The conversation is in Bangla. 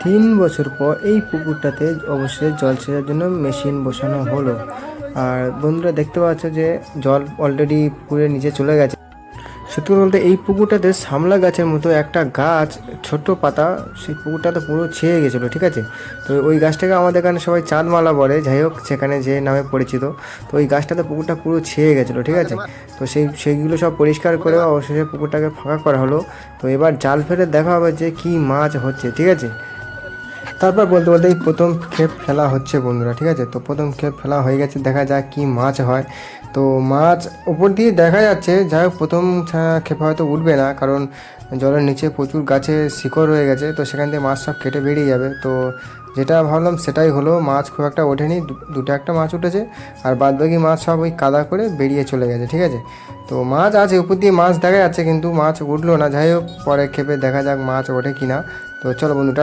3 বছর পর এই পুকুরটাতে অবশ্যই জল সেচার জন্য মেশিন বসানো হলো। আর বন্ধুরা দেখতে পাচ্ছ যে জল অলরেডি পুকুরের নিচে চলে গেছে। সত্যি বলতে এই পুকুরটাতে শামলা গাছের মতো একটা গাছ, ছোট্ট পাতা, সেই পুকুরটাতে পুরো ছেয়ে গেছিলো, ঠিক আছে। তো ওই গাছটাকে আমাদের এখানে সবাই চাঁদমালা বলে, যাই হোক সেখানে যে নামে পরিচিত। তো ওই গাছটাতে পুকুরটা পুরো ছেয়ে গেছিলো, ঠিক আছে। তো সেইগুলো সব পরিষ্কার করে অবশেষে পুকুরটাকে ফাঁকা করা হলো। তো এবার জাল ফেলে দেখা হবে যে কী মাছ হচ্ছে, ঠিক আছে। তারপর বলতে বলতে এই প্রথম ক্ষেপ ফেলা হচ্ছে বন্ধুরা, ঠিক আছে। তো প্রথম ক্ষেপ ফেলা হয়ে গেছে, দেখা যাক কি মাছ হয়। তো মাছ উপর দিয়ে দেখা যাচ্ছে, যাই হোক প্রথম ক্ষেপে হয়তো উঠবে না, কারণ জলের নিচে প্রচুর গাছে শিকড় রয়ে গেছে। তো সেখান থেকে মাছ সব কেটে বেরিয়ে যাবে। তো যেটা ভাবলাম সেটাই হলো, মাছ খুব একটা ওঠেনি, দুটো একটা মাছ উঠেছে, আর বাদবাকি মাছ সব ওই কাদা করে বেরিয়ে চলে গেছে, ঠিক আছে। তো মাছ আছে, উপর দিয়ে মাছ দেখা যাচ্ছে, কিন্তু মাছ উঠলো না। যাই হোক পরে ক্ষেপে দেখা যাক মাছ ওঠে কিনা। তো চলো বন্ধুটা।